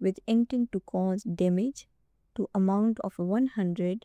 with intent to cause damage to amount of 100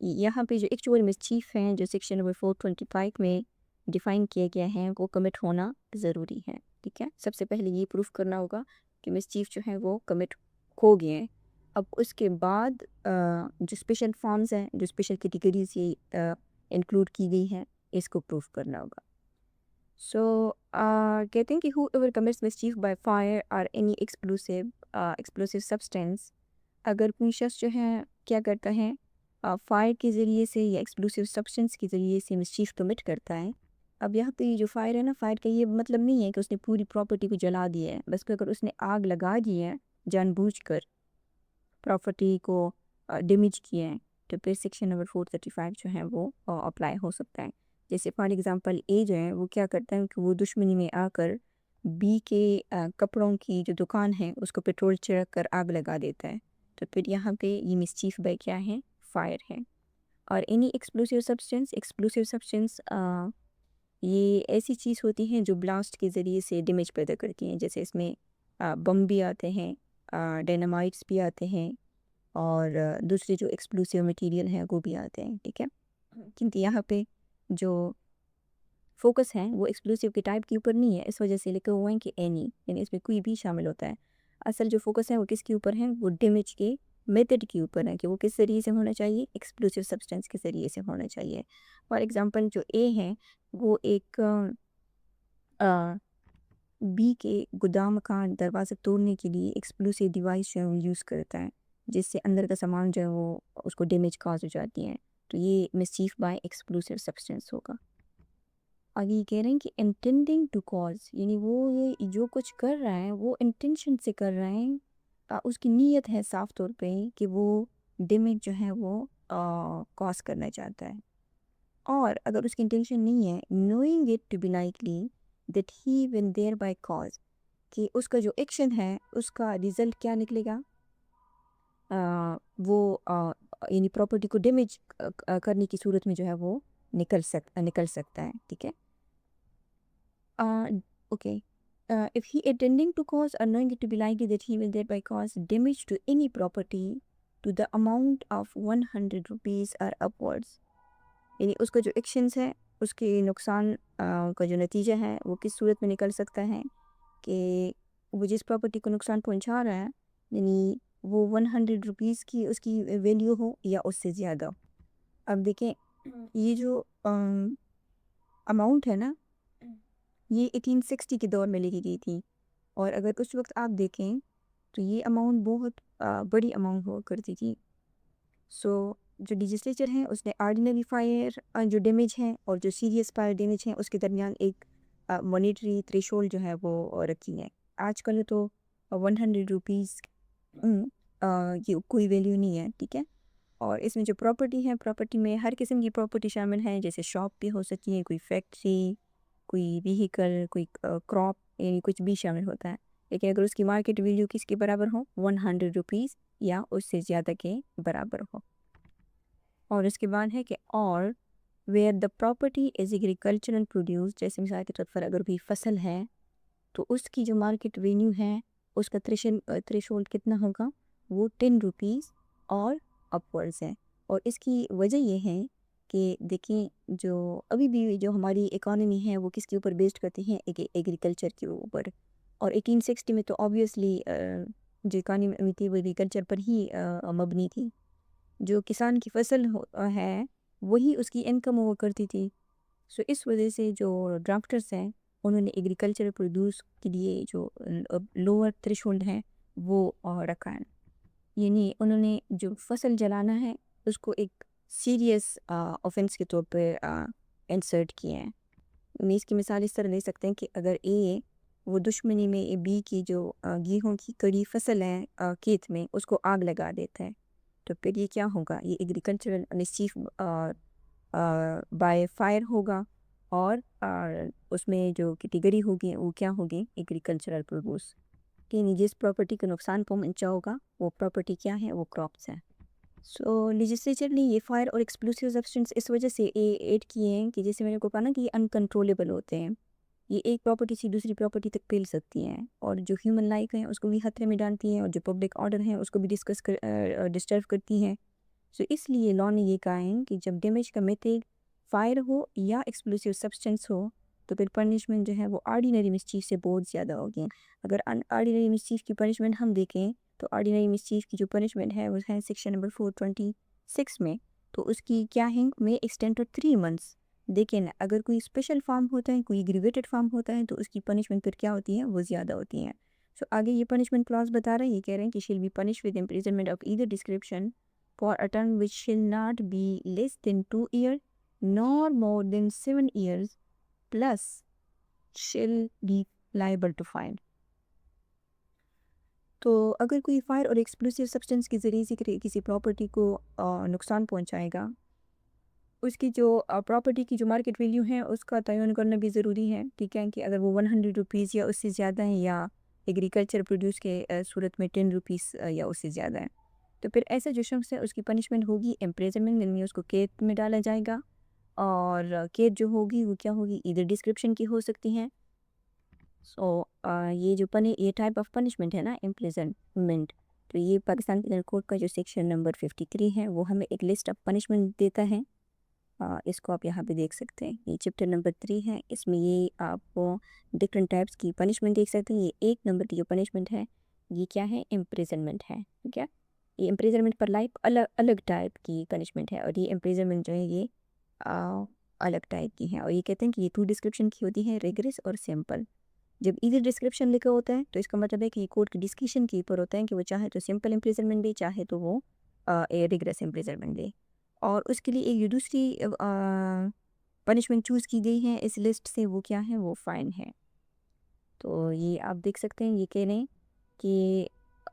یہاں پہ جو ایکچوئل مسچیف ہیں جو سیکشن نمبر 425 میں ڈیفائن کیا گیا ہے وہ کمٹ ہونا ضروری ہے. ٹھیک ہے، سب سے پہلے یہ پروف کرنا ہوگا کہ مسچیف جو ہے وہ کمٹ ہو گئے ہیں. اب اس کے بعد جو اسپیشل فارمز ہیں، جو اسپیشل کیٹیگریز یہ انکلوڈ کی گئی ہیں، اس کو پروف کرنا ہوگا. سو کہتے ہیں کہ whoever commits mischief by fire or any explosive substance, اگر کوئی شخص جو ہے کیا کرتا ہے فائر کے ذریعے سے یا ایکسپلوسیو سبسٹینس کے ذریعے سے مسچیف کمٹ کرتا ہے. اب یہاں پہ جو فائر ہے نا، فائر کا یہ مطلب نہیں ہے کہ اس نے پوری پراپرٹی کو جلا دیا ہے، بس کہ اگر اس نے آگ لگا دی ہے جان بوجھ کر، پراپرٹی کو ڈیمیج کیا ہے، تو پھر سیکشن نمبر 435 جو ہے وہ اپلائی ہو سکتا ہے. جیسے فار ایگزامپل اے جو ہے وہ کیا کرتا ہے کہ وہ دشمنی میں آ کر بی کے کپڑوں کی جو دکان ہے اس کو پیٹرول چھڑک کر آگ لگا دیتا ہے، تو پھر یہاں پہ یہ مسچیف بائی کیا ہے؟ فائر ہے. اور اینی ایکسپلوسیو سبسٹینس یہ ایسی چیز ہوتی ہیں جو بلاسٹ کے ذریعے سے ڈیمیج پیدا کرتی ہیں، جیسے اس میں بم بھی آتے ہیں، ڈائنامائٹس بھی آتے ہیں، اور دوسرے جو ایکسپلوسیو مٹیریل ہیں وہ بھی آتے ہیں. ٹھیک ہے، کیونکہ یہاں پہ جو فوکس ہے وہ ایکسپلوسیو کے ٹائپ کے اوپر نہیں ہے، اس وجہ سے لکھا ہوا ہے کہ اینی، یعنی اس میں کوئی بھی شامل ہوتا ہے. اصل جو فوکس ہے وہ کس کے اوپر ہے؟ وہ ڈیمیج کے میتھڈ کے اوپر ہے کہ وہ کس ذریعے سے ہونا چاہیے، ایکسپلوسیو سبسٹینس کے ذریعے سے ہونا چاہیے. فار ایگزامپل جو اے ہے وہ ایک بی کے گودام کا دروازہ توڑنے کے لیے ایکسپلوسیو ڈیوائس جو ہے وہ یوز کرتا ہے، جس سے اندر کا سامان جو ہے وہ اس کو ڈیمیج کاز ہو جاتی ہے، تو یہ مسچیف بائی ایکسپلوسیو سبسٹینس ہوگا. آگے یہ کہہ رہے ہیں کہ انٹینڈنگ ٹو کاز، یعنی وہ یہ جو کچھ کر رہا ہے وہ انٹینشن سے کر رہا ہے، اس کی نیت ہے صاف طور پہ کہ وہ ڈیمیج جو ہے وہ کاز کرنا چاہتا ہے. اور اگر اس کی انٹینشن نہیں ہے، knowing it to be likely that he will thereby cause, کہ اس کا جو ایکشن ہے اس کا ریزلٹ کیا نکلے گا، وہ یعنی پراپرٹی کو ڈیمیج کرنے کی صورت میں جو ہے وہ نکل سکتا ہے. ٹھیک ہے، okay. If he intending to cause or knowing it to be likely that he will thereby cause damage to any property to the amount of 100 rupees or upwards، یعنی اس کا جو ایکشنز ہے اس کے نقصان کا جو نتیجہ ہے وہ کس صورت میں نکل سکتا ہے کہ وہ جس پراپرٹی کو نقصان پہنچا رہا ہے یعنی وہ 100 روپیز کی اس کی ویلیو ہو یا اس سے زیادہ. اب دیکھیں یہ جو اماؤنٹ ہے نا، یہ 1860 کے دور میں لکھی گئی تھی، اور اگر اس وقت آپ دیکھیں تو یہ اماؤنٹ بہت بڑی اماؤنٹ ہوا کرتی تھی. سو جو لیجسلیچر ہیں اس نے آرڈینری فائر جو ڈیمیج ہیں اور جو سیریس فائر ڈیمیج ہیں اس کے درمیان ایک مانیٹری تھریشولڈ جو ہے وہ رکھی ہے. آج کل تو 100 روپیز یہ کوئی ویلیو نہیں ہے. ٹھیک ہے، اور اس میں جو پراپرٹی ہے، پراپرٹی میں ہر قسم کی پراپرٹی شامل ہیں، جیسے شاپ بھی ہو سکتی ہے، کوئی فیکٹری، کوئی ویہیکل، کوئی کراپ، یعنی کچھ بھی شامل ہوتا ہے. لیکن اگر اس کی مارکیٹ ویلیو کس کے برابر ہو، 100 روپیز یا اس سے زیادہ کے برابر ہو. اور اس کے بعد ہے کہ اور where the property is agricultural produce, جیسے مثال کے طور پر اگر کوئی فصل ہے تو اس کی جو مارکیٹ ویلیو ہے اس کا تھریشولڈ کتنا ہوگا، وہ 10 روپیز اور اپورڈز ہے. اور اس کی وجہ یہ ہے کہ دیکھیں جو ابھی بھی جو ہماری اکانومی ہے وہ کس کے اوپر بیسڈ کرتی ہیں، ایگریکلچر کے اوپر. اور 1860 میں تو آبویسلی جو اکانومی تھی وہ ایگریکلچر پر ہی مبنی تھی. جو کسان کی فصل ہے وہی اس کی انکم ہوا کرتی تھی. سو اس وجہ سے جو ڈرافٹرز ہیں انہوں نے ایگریکلچر پروڈیوس کے لیے جو لوور تھریشولڈ ہے وہ رکھا ہے، یعنی انہوں نے جو فصل جلانا ہے اس کو ایک سیریس آفینس کے طور پہ انسرٹ کیے ہیں. اس کی مثال اس طرح لے سکتے ہیں کہ اگر اے وہ دشمنی میں بی کی جو گیہوں کی کڑی فصل ہے کھیت میں اس کو آگ لگا دیتا ہے، تو پھر یہ کیا ہوگا، یہ ایگریکلچرل مسچیف بائی فائر ہوگا. اور اس میں جو کیٹیگری ہوگی وہ کیا ہوگی، ایگریکلچرل پروڈیوس. یعنی جس پراپرٹی کو نقصان پہنچا ہوگا وہ پراپرٹی کیا ہے، وہ کراپس ہیں. سو لیجسلیچر نے یہ فائر اور ایکسپلوسیو سبسٹینس اس وجہ سے ایڈ کیے ہیں کہ جیسے میں نے کو کہا نا کہ یہ انکنٹرولیبل ہوتے ہیں، یہ ایک پراپرٹی سے دوسری پراپرٹی تک پھیل سکتی ہیں، اور جو ہیومن لائف ہیں اس کو بھی خطرے میں ڈالتی ہیں، اور جو پبلک آرڈر ہیں اس کو بھی ڈسٹرب کرتی ہیں. سو اس لیے لا نے یہ کہا ہے کہ جب ڈیمیج کا میتھڈ فائر ہو یا ایکسپلوسیو سبسٹینس ہو تو پھر پنشمنٹ جو ہے وہ آرڈینری مسچیف سے بہت زیادہ ہوگی. اگر آرڈینری مسچیف کی پنشمنٹ ہم دیکھیں تو آرڈینری مسچیف کی جو پنشمنٹ ہے وہ ہے سیکشن نمبر 426 میں. تو اس کی کیا ہے میں ایکسٹینٹ 3 months. دیکھیں اگر کوئی اسپیشل فارم ہوتا ہے, کوئی ایگریویٹڈ فارم ہوتا ہے تو اس کی پنشمنٹ پھر کیا ہوتی ہے, وہ زیادہ ہوتی ہیں. سو آگے یہ پنشمنٹ کلاس بتا رہے ہیں, یہ کہہ رہے ہیں کہ shall be punish with imprisonment of either description for a term which shall not be less than 2 years nor more than 7 years plus shall be liable to fine. تو اگر کوئی فائر اور ایکسپلوسیو سبسٹینس کے ذریعے سے کسی property کو نقصان پہنچائے گا, اس کی جو پراپرٹی کی جو مارکیٹ ویلیو ہے اس کا تعین کرنا بھی ضروری ہے, ٹھیک ہے, کہ اگر وہ 100 روپیز یا اس سے زیادہ ہیں یا ایگریکلچر پروڈیوس کے صورت میں 10 روپیز یا اس سے زیادہ ہے, تو پھر ایسا جو شخص ہے اس کی پنشمنٹ ہوگی امپریزنمنٹ, یعنی اس کو قید میں ڈالا جائے گا. اور قید جو ہوگی وہ کیا ہوگی, ادھر ڈسکرپشن کی ہو سکتی ہیں. سو یہ جو یہ ٹائپ آف پنشمنٹ ہے نا امپریزنمنٹ, تو یہ پاکستان پینل کوڈ کا جو سیکشن نمبر 53 ہے وہ ہمیں ایک لسٹ آف پنشمنٹ دیتا ہے. اس کو آپ یہاں پہ دیکھ سکتے ہیں, یہ چیپٹر نمبر 3 ہے, اس میں یہ آپ کو ڈفرینٹ ٹائپس کی پنشمنٹ دیکھ سکتے ہیں. یہ 1 نمبر کی جو پنشمنٹ ہے یہ کیا ہے, امپریزنمنٹ ہے, ٹھیک ہے. یہ امپریزنمنٹ پر لائف الگ ٹائپ کی پنشمنٹ ہے, اور یہ امپریزنمنٹ جو ہے یہ الگ ٹائپ کی ہے. اور یہ کہتے ہیں کہ یہ 2 ڈسکرپشن کی ہوتی ہے, ریگریس اور سمپل. جب ادھر ڈسکرپشن لکھا ہوتا ہے تو اس کا مطلب ہے کہ یہ کورٹ کی ڈسکریشن کے اوپر ہوتا ہے کہ وہ چاہے تو سمپل امپریزنمنٹ دے, چاہے تو وہ ریگریس امپریزنمنٹ دے. اور اس کے لیے ایک جو دوسری پنشمنٹ چوز کی گئی ہے اس لسٹ سے, وہ کیا ہے, وہ فائن ہے. تو یہ آپ دیکھ سکتے ہیں, یہ کہہ رہے ہیں کہ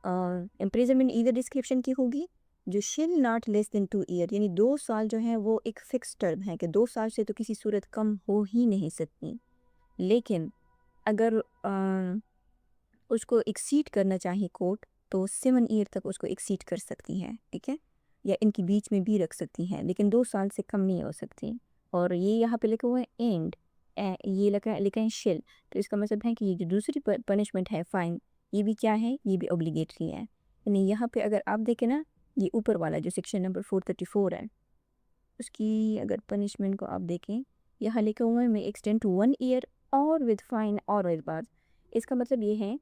امپریزنمنٹ ادھر ڈسکرپشن کی ہوگی جو شل ناٹ لیس دین 2 years, یعنی 2 سال جو ہے وہ ایک فکس ٹرم ہے کہ 2 سال سے تو کسی صورت کم ہو ہی نہیں سکتی. لیکن اگر اس کو ایکسیڈ کرنا چاہیے کورٹ تو 7 years تک اس کو ایکسیڈ کر سکتی ہے, ٹھیک ہے, یا ان کی بیچ میں بھی رکھ سکتی ہیں, لیکن 2 سال سے کم نہیں ہو سکتی. اور یہ یہاں پہ لکھا ہوا ہے اینڈ, یہ لکھا ہے شل, تو اس کا مطلب ہے کہ یہ جو دوسری پنشمنٹ ہے فائن, یہ بھی کیا ہے, یہ بھی اوبلیگیٹری ہے. یعنی یہاں پہ اگر آپ دیکھیں نا, یہ اوپر والا جو سیکشن نمبر 434 ہے اس کی اگر پنشمنٹ کو آپ دیکھیں, یہاں لکھا ہوا ہے میں ایکسٹینڈ ٹو 1 year اور ود فائن اور ود بعد. اس کا مطلب یہ ہے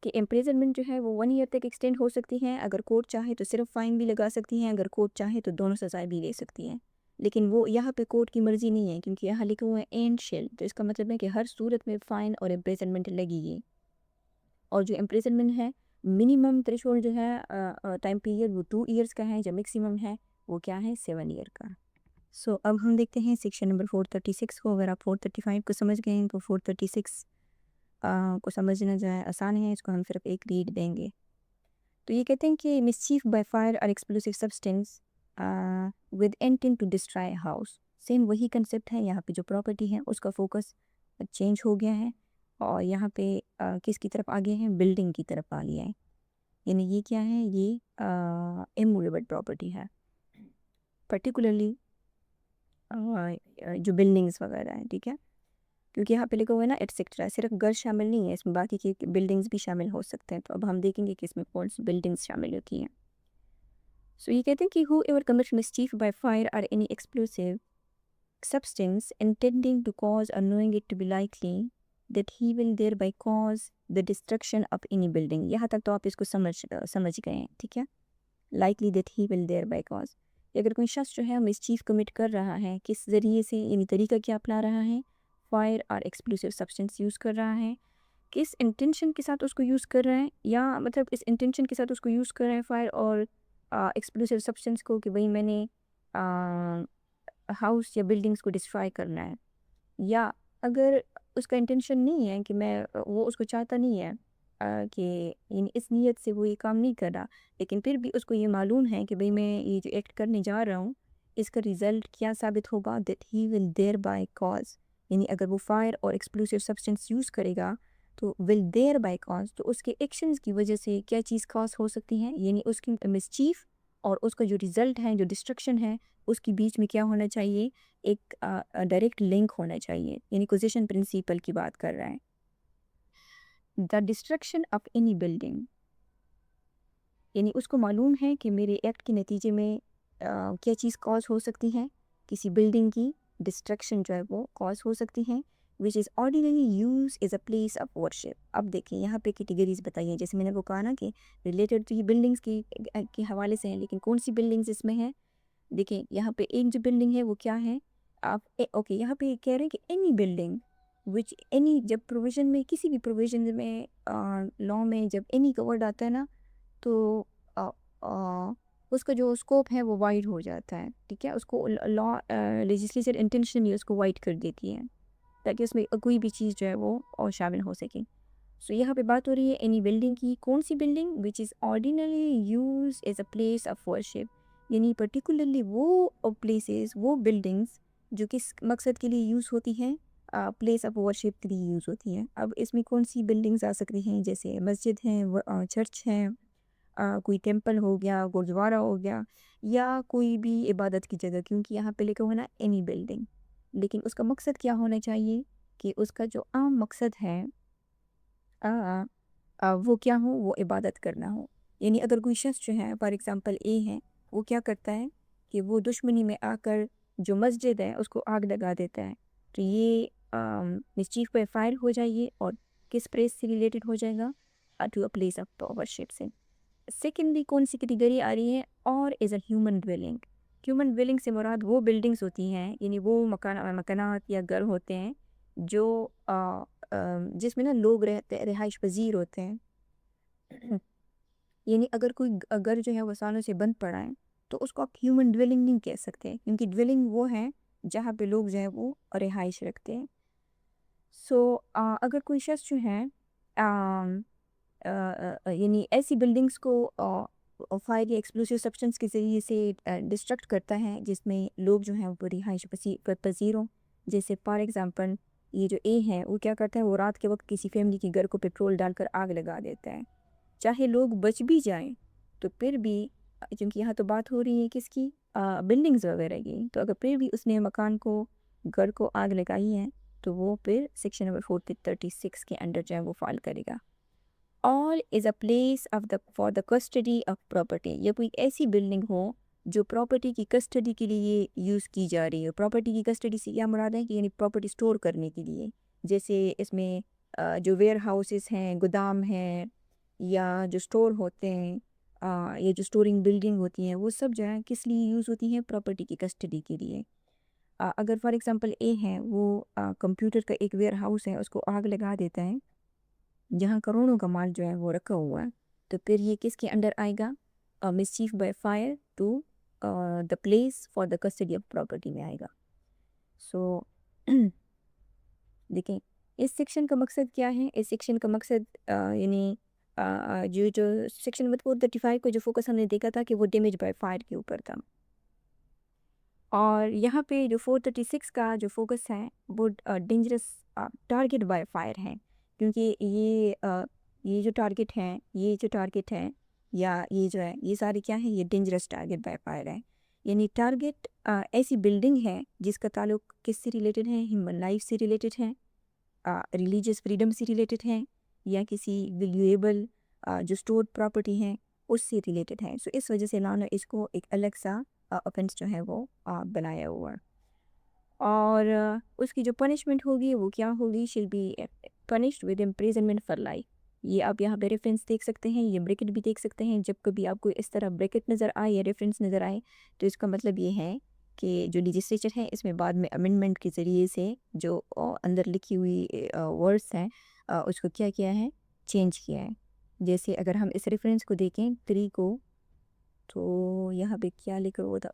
کہ امپریزنمنٹ جو ہے وہ 1 year تک ایکسٹینڈ ہو سکتی ہے. اگر کورٹ چاہے تو صرف فائن بھی لگا سکتی ہیں, اگر کورٹ چاہے تو دونوں سزائیں بھی لے سکتی ہیں. لیکن وہ یہاں پہ کورٹ کی مرضی نہیں ہے, کیونکہ یہاں لکھا ہوا ہے اینڈ شل, تو اس کا مطلب ہے کہ ہر صورت میں فائن اور امپریزنمنٹ لگے گی. اور جو امپریزنمنٹ ہے منیمم تھریشولڈ جو ہے ٹائم پیریڈ وہ 2 years کا ہے, جو میکسیمم ہے وہ کیا ہے 7 year کا. سو اب ہم دیکھتے ہیں سیکشن نمبر 436 کو. اگر آپ 435 کو سمجھ گئے ہیں تو 436 کو سمجھنا جو ہے آسان ہے, اس کو ہم صرف ایک ریڈ دیں گے. تو یہ کہتے ہیں کہ mischief by fire or explosive substance with intent to destroy house, same وہی کنسیپٹ ہے. یہاں پہ جو پراپرٹی ہے اس کا فوکس چینج ہو گیا ہے, اور یہاں پہ کس کی طرف آگے ہیں, بلڈنگ کی طرف آ گیا ہے. یعنی یہ کیا ہے, یہ اموویبل پراپرٹی ہے, پرٹیکولرلی جو بلڈنگس وغیرہ ہیں, ٹھیک ہے, کیونکہ یہاں پہ لکھا ہوا ہے نا ایٹسیکٹرا, صرف گھر شامل نہیں ہے اس میں, باقی کی بلڈنگس بھی شامل ہو سکتے ہیں. تو اب ہم دیکھیں گے کہ اس میں کون سی بلڈنگس شامل ہوتی ہیں. سو یہ کہتے ہیں کہ who ever commits mischief by fire or any explosive substance intending to cause or knowing it to be likely that he will thereby cause the destruction of any building. یہاں تک تو آپ اس کو سمجھ گئے ہیں, ٹھیک ہے, likely that he will thereby cause. اگر کوئی شخص جو ہے مسچیف کمٹ کر رہا ہے, کس ذریعے سے, یعنی طریقہ کیا اپنا رہا ہے, fire or explosive substance use کر رہا ہے, کس انٹینشن کے ساتھ اس کو یوز کر رہا ہے, یا مطلب اس انٹینشن کے ساتھ اس کو یوز کر رہا ہے فائر اور ایکسپلوسیو سبسٹینس کو, کہ بھئی میں نے ہاؤس یا بلڈنگس کو ڈسٹرائے کرنا ہے. یا اگر اس کا انٹینشن نہیں ہے کہ وہ اس کو چاہتا نہیں ہے کہ یعنی اس نیت سے وہ یہ کام نہیں کر رہا, لیکن پھر بھی اس کو یہ معلوم ہے کہ بھئی میں یہ جو ایکٹ کرنے جا رہا ہوں اس کا ریزلٹ کیا ثابت ہوگا, that he will thereby cause, یعنی اگر وہ fire or explosive substance use کرے گا تو will thereby cause, تو اس کے ایکشنز کی وجہ سے کیا چیز کاز ہو سکتی ہیں, یعنی اس کی مسچیف اور اس کا جو ریزلٹ ہے, جو ڈسٹرکشن ہے, اس کے بیچ میں کیا ہونا چاہیے, ایک ڈائریکٹ لنک ہونا چاہیے. یعنی کوزیشن پرنسپل کی بات کر رہا ہے. The destruction of any building یعنی اس کو معلوم ہے کہ میرے ایکٹ کے نتیجے میں کیا چیز کاز ہو سکتی ہے، کسی بلڈنگ کی ڈسٹرکشن جو ہے وہ کاز ہو سکتی ہے، which is ordinary use as a place of worship. اب دیکھیں یہاں پہ کیٹیگریز بتائی ہیں، جیسے میں نے وہ کہا نا کہ ریلیٹڈ تو یہ بلڈنگس کے حوالے سے ہیں، لیکن کون سی بلڈنگز اس میں ہیں؟ دیکھیں یہاں پہ ایک جو بلڈنگ ہے وہ کیا ہے، آپ اوکے یہاں پہ کہہ رہے ہیں کہ اینی بلڈنگ وچ اینی، جب پروویژن میں کسی بھی پروویژن میں لاء میں جب اینی کا ورڈ آتا ہے نا تو اس کا جو اسکوپ ہے وہ وائڈ ہو جاتا ہے، ٹھیک ہے، اس کو لاء لیجسلیچر انٹینشنلی اس کو وائڈ کر دیتی ہے تاکہ اس میں کوئی بھی چیز جو ہے وہ اور شامل ہو سکے۔ سو یہاں پہ بات ہو رہی ہے اینی بلڈنگ کی، کون سی building which is ordinary use as a place of worship, یعنی پرٹیکولرلی وہ پلیسز، وہ بلڈنگس جو کس مقصد کے لیے یوز ہوتی ہیں، پلیس آف ورشپ کے لیے یوز ہوتی ہیں۔ اب اس میں کون سی بلڈنگز آ سکتی ہیں، جیسے مسجد ہیں، چرچ ہیں، کوئی ٹیمپل ہو گیا، گرودوارہ ہو گیا، یا کوئی بھی عبادت کی جگہ، کیونکہ یہاں پہ لکھا ہوا نا اینی بلڈنگ، لیکن اس کا مقصد کیا ہونا چاہیے کہ اس کا جو عام مقصد ہے وہ کیا ہو، وہ عبادت کرنا ہو۔ یعنی اگر کوئی شخص جو ہے فار ایگزامپل اے ہے، وہ کیا کرتا ہے کہ وہ دشمنی میں آ کر جو مسجد ہے اس کو آگ لگا دیتا ہے، تو یہ مسچیف پہ فائل ہو جائے اور کس پلیس سے ریلیٹڈ ہو جائے گا، to a place of worship سے۔ سیکنڈلی کون سی کیٹیگری آ رہی ہے، or as a human dwelling. Human dwelling سے مراد وہ بلڈنگس ہوتی ہیں، یعنی وہ مکانات یا گھر ہوتے ہیں جو جس میں نا لوگ رہتے، رہائش پذیر ہوتے ہیں۔ یعنی اگر کوئی گھر جو ہے وہ سالوں سے بند پڑا ہے تو اس کو آپ ہیومن ڈویلنگ نہیں کہہ سکتے، کیونکہ ڈویلنگ وہ ہے جہاں پہ لوگ جو ہے وہ رہائش رکھتے ہیں۔ سو اگر کوئی شخص جو ہے یعنی ایسی بلڈنگس کو فائر یا ایکسپلوسیو سبسٹنس کے ذریعے سے ڈسٹرکٹ کرتا ہے جس میں لوگ جو ہیں وہ رہائش پذیر ہوں، جیسے فار ایگزامپل یہ جو اے ہے وہ کیا کرتا ہے، وہ رات کے وقت کسی فیملی کے گھر کو پیٹرول ڈال کر آگ لگا دیتا ہے، چاہے لوگ بچ بھی جائیں تو پھر بھی، چونکہ یہاں تو بات ہو رہی ہے کس کی، بلڈنگز وغیرہ کی، تو اگر پھر بھی اس نے مکان کو، گھر کو آگ لگائی ہے تو وہ پھر سیکشن نمبر 436 کے انڈر جو ہے وہ فائل کرے گا۔ All is a place of for the custody of property, یا کوئی ایسی بلڈنگ ہو جو پراپرٹی کی کسٹڈی کے لیے یوز کی جا رہی ہے۔ پراپرٹی کی کسٹڈی سے کیا مراد ہے کہ یعنی پراپرٹی سٹور کرنے کے لیے، جیسے اس میں جو ویئر ہاؤسز ہیں، گودام ہیں، یا جو سٹور ہوتے ہیں، یا جو سٹورنگ بلڈنگ ہوتی ہیں، وہ سب جو ہے کس لیے یوز ہوتی ہیں، پراپرٹی کی کسٹڈی کے لیے۔ اگر فار ایگزامپل اے ہے، وہ کمپیوٹر کا ایک ویئر ہاؤس ہے، اس کو آگ لگا دیتا ہے جہاں کروڑوں کا مال جو ہے وہ رکھا ہوا ہے، تو پھر یہ کس کے انڈر آئے گا، mischief by fire to the place for the custody of property میں آئے گا۔ سو دیکھیں اس سیکشن کا مقصد کیا ہے، اس سیکشن کا مقصد یعنی جو سیکشن 435 کو جو فوکس ہم نے دیکھا تھا کہ وہ ڈیمیج بائی فائر کے اوپر تھا، اور یہاں پہ جو 436 کا جو فوکس ہے وہ ڈینجرس ٹارگٹ بائی فائر ہے، کیونکہ یہ جو ٹارگٹ ہیں، یا یہ جو ہے یہ ساری کیا ہے، یہ ڈینجرس ٹارگٹ بائی فائر ہے۔ یعنی ٹارگٹ ایسی بلڈنگ ہے جس کا تعلق کس سے ریلیٹڈ ہے، ہیومن لائف سے ریلیٹڈ ہے، ریلیجیس فریڈم سے ریلیٹڈ ہے، یا کسی ویلیویبل جو اسٹورڈ پراپرٹی ہے اس سے ریلیٹڈ ہے۔ سو اس وجہ سے لانا اس کو ایک الگ سا offense جو ہے وہ بنایا ہوا ہے، اور اس کی جو پنشمنٹ ہوگی وہ کیا ہوگی، she'll be punished with imprisonment for life۔ یہ آپ یہاں پہ ریفرنس دیکھ سکتے ہیں، یہ بریکٹ بھی دیکھ سکتے ہیں، جب کبھی آپ کو اس طرح بریکٹ نظر آئے یا ریفرنس نظر آئے تو اس کا مطلب یہ ہے کہ جو لیجسلیچر ہے اس میں بعد میں امینڈمنٹ کے ذریعے سے جو اندر لکھی ہوئی ورڈس ہیں اس کو کیا کیا ہے، چینج کیا ہے۔ جیسے اگر ہم اس ریفرنس کو دیکھیں 3 کو، تو یہاں پہ کیا لکھا ہوا تھا،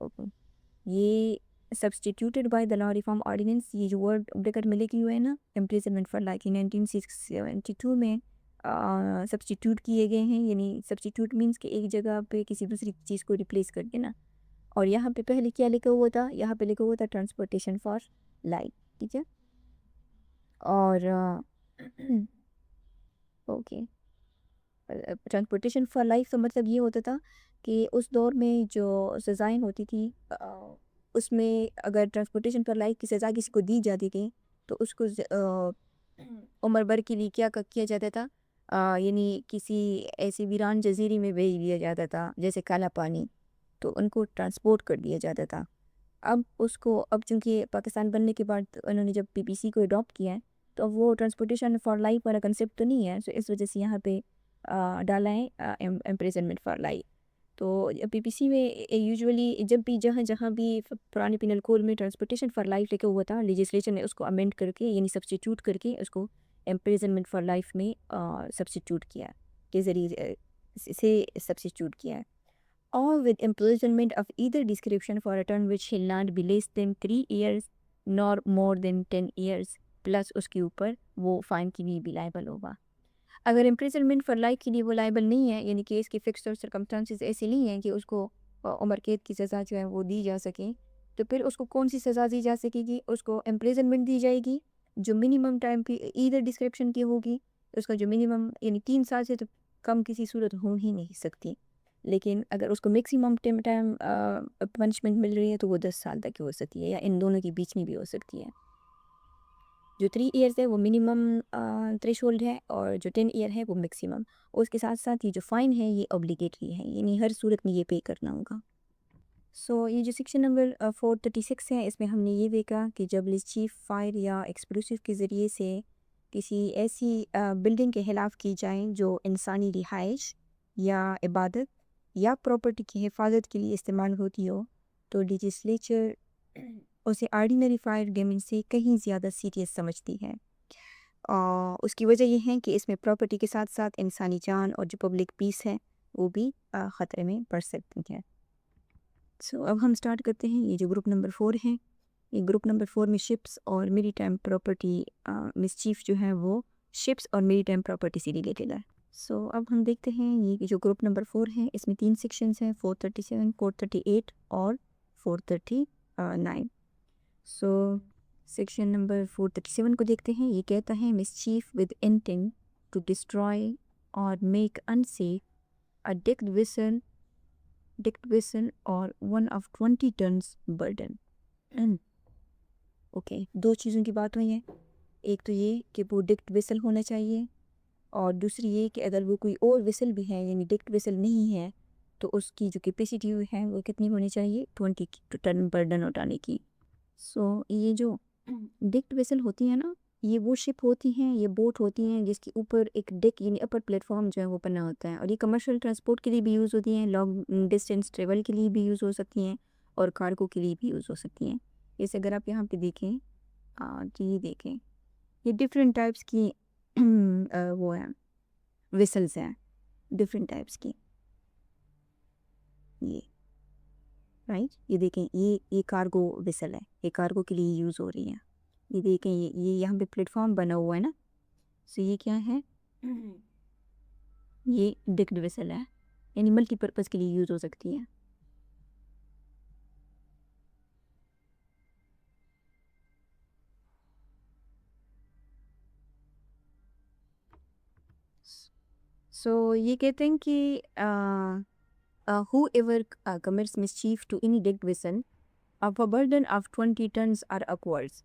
یہ substituted by the law reform ordinance, یہ جو ورڈ بریکٹ میں لکھی ہوئے ہیں نا، امپریزنمنٹ فار لائف 1972 میں سبسٹیٹیوٹ کیے گئے ہیں، یعنی سبسٹیٹیوٹ مینس کہ ایک جگہ پہ کسی دوسری چیز کو ریپلیس کر کے نا، اور یہاں پہ پہلے کیا لکھا ہوا تھا، یہاں پہ لکھا ہوا تھا ٹرانسپورٹیشن فار لائف، ٹھیک ہے، اور اوکے ٹرانسپورٹیشن فار لائف کا مطلب یہ ہوتا تھا کہ اس دور میں جو سزائیں ہوتی تھی اس میں اگر ٹرانسپورٹیشن فار لائف کی سزا کسی کو دی جاتی تھی تو اس کو عمر بھر کے لیے کیا جاتا تھا، یعنی کسی ایسی ویران جزیرے میں بھیج دیا جاتا تھا جیسے کالا پانی، تو ان کو ٹرانسپورٹ کر دیا جاتا تھا۔ اب چونکہ پاکستان بننے کے بعد انہوں نے جب پی پی سی کو اڈاپٹ کیا ہے تو اب وہ ٹرانسپورٹیشن فار لائف والا کنسیپٹ تو نہیں ہے، سو اس وجہ سے یہاں پہ ڈالا ہے امپریزنمنٹ فار لائف۔ تو پی پی سی میں یوزولی جب بھی جہاں بھی پرانے پینل کوڈ میں ٹرانسپورٹیشن فار لائف لکھا ہوا تھا، لیجسلیچر نے اس کو امینڈ کر کے یعنی سبسٹیٹیوٹ کر کے اس کو امپریزنمنٹ فار لائف میں سبسٹیٹیوٹ کیا کے ذریعے سے سبسٹیٹیوٹ کیا ہے۔ Or with imprisonment of either description for a term which shall not be less than 3 years nor more than 10 years plus اس کے اوپر وہ فائن کے لیے بھی لائبل ہوگا۔ اگر imprisonment for life کے لیے وہ لائبل نہیں ہے، یعنی کہ اس کی فکسڈ اور سرکمسٹانسز ایسے نہیں ہیں کہ اس کو عمر قید کی سزا جو ہے وہ دی جا سکے، تو پھر اس کو کون سی سزا دی جا سکے گی؟ اس کو imprisonment دی جائے گی جو منیمم ٹائم پہ either description کی ہوگی، اس کا جو منیمم یعنی 3 سال سے تو کم کسی صورت ہو ہی نہیں سکتی، لیکن اگر اس کو میکسیمم ٹائم پنشمنٹ مل رہی ہے تو وہ 10 سال تک ہو سکتی ہے، یا ان دونوں کے بیچ میں بھی ہو سکتی ہے۔ جو 3 ایئرز ہے وہ منیمم تھریش ہولڈ ہے، اور جو 10 ایئر ہے وہ میکسیمم۔ اور اس کے ساتھ ساتھ یہ جو فائن ہے یہ اوبلیگیٹری ہے، یعنی ہر صورت میں یہ پے کرنا ہوگا۔ سو یہ جو سیکشن نمبر 436 ہے، اس میں ہم نے یہ دیکھا کہ جب چیف فائر یا ایکسپلوسیو کے ذریعے سے کسی ایسی بلڈنگ کے خلاف کی جائیں جو انسانی رہائش یا عبادت یا پراپرٹی کی حفاظت کے لیے استعمال ہوتی ہو، تو لیجسلیچر اسے آرڈینری فائر گیمنگ سے کہیں زیادہ سیریس سمجھتی ہے، اور اس کی وجہ یہ ہے کہ اس میں پراپرٹی کے ساتھ ساتھ انسانی جان اور جو پبلک پیس ہے وہ بھی خطرے میں پڑ سکتی ہے۔ سو اب ہم سٹارٹ کرتے ہیں۔ یہ جو گروپ نمبر 4 ہے، یہ گروپ نمبر 4 میں شپس اور میری ٹائم پراپرٹی مسچیف جو ہے وہ شپس اور میری ٹائم پراپرٹی سے ریلیٹڈ ہے۔ سو اب ہم دیکھتے ہیں یہ جو گروپ نمبر 4 ہے اس میں 3 سیکشنز ہیں، 437، 438 اور 439۔ سو سیکشن نمبر 437 کو دیکھتے ہیں۔ یہ کہتا ہے mischief with intent to destroy or make unsafe a decked vessel or one of 20 tons burden. Okay, 2 چیزوں کی بات ہوئی ہے، ایک تو یہ کہ وہ ڈکٹ ویسل ہونا چاہیے، اور دوسری یہ کہ اگر وہ کوئی اور ویسل بھی ہے یعنی ڈکٹ ویسل نہیں ہے تو اس کی جو کیپیسٹی ہے وہ کتنی ہونی چاہیے؟ 20 ٹن برڈن اٹھانے کی۔ سو یہ جو ڈکٹ ویسل ہوتی ہیں نا، یہ وہ شپ ہوتی ہیں، یہ بوٹ ہوتی ہیں جس کے اوپر ایک ڈک یعنی اپر پلیٹ فارم جو ہے وہ بنا ہوتا ہے، اور یہ کمرشل ٹرانسپورٹ کے لیے بھی یوز ہوتی ہیں، لانگ ڈسٹینس ٹریول کے لیے بھی یوز ہو سکتی ہیں، اور کارگو کے لیے بھی یوز ہو سکتی ہیں۔ جیسے اگر آپ یہاں پہ دیکھیں تو یہ دیکھیں یہ ڈفرینٹ ٹائپس کی وہ ہیں ویسلز ہیں، ڈفرینٹ ٹائپس کی، یہ رائٹ، یہ دیکھیں یہ کارگو ویسل ہے، یہ کارگو کے لیے یوز ہو رہی ہے۔ یہ دیکھیں یہ یہاں پہ پلیٹ فارم بنا ہوا ہے نا، سو یہ کیا ہے؟ یہ ڈکٹ ویسل ہے، یعنی ملٹی پرپز کے لیے یوز ہو سکتی ہے۔ سو یہ کہتے ہیں کہ whoever commits mischief to any decked vessel of a burden of 20 tons or upwards۔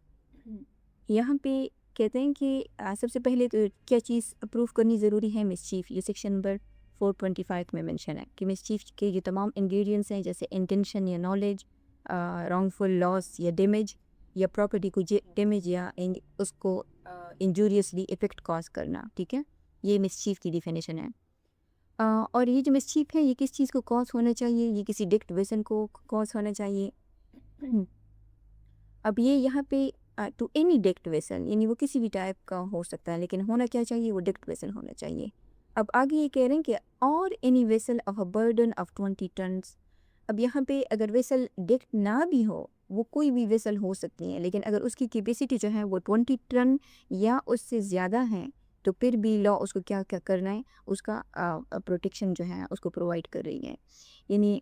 یہاں پہ کہتے ہیں کہ سب سے پہلے تو کیا چیز اپروو کرنی ضروری ہے؟ مسچیف۔ یہ سیکشن نمبر 425 میں منشن ہے کہ مسچیف کے جو تمام انگریڈینٹس ہیں جیسے انٹینشن یا نالج، رانگ فل لاس یا ڈیمیج، یا پراپرٹی کو ڈیمیج یا اس کو انجوریسلی افیکٹ کاز کرنا، ٹھیک ہے، یہ مسچیف کی ڈیفینیشن ہے۔ اور یہ جو مسچیف ہے یہ کس چیز کو کاز ہونا چاہیے؟ یہ کسی ڈکٹ ویسل کو کاز ہونا چاہیے۔ اب یہ یہاں پہ ٹو اینی ڈکٹ ویسل یعنی وہ کسی بھی ٹائپ کا ہو سکتا ہے، لیکن ہونا کیا چاہیے؟ وہ ڈکٹ ویسل ہونا چاہیے۔ اب آگے یہ کہہ رہے ہیں کہ اور any vessel of a burden of 20 tons. اب یہاں پہ اگر ویسل ڈکٹ نہ بھی ہو، وہ کوئی بھی ویسل ہو سکتی ہیں، لیکن اگر اس کی کیپیسٹی جو ہے وہ 20 ٹن یا اس سے زیادہ ہے تو پھر بھی لا اس کو کیا کرنا ہے؟ اس کا پروٹیکشن جو ہے اس کو پرووائڈ کر رہی ہے۔ یعنی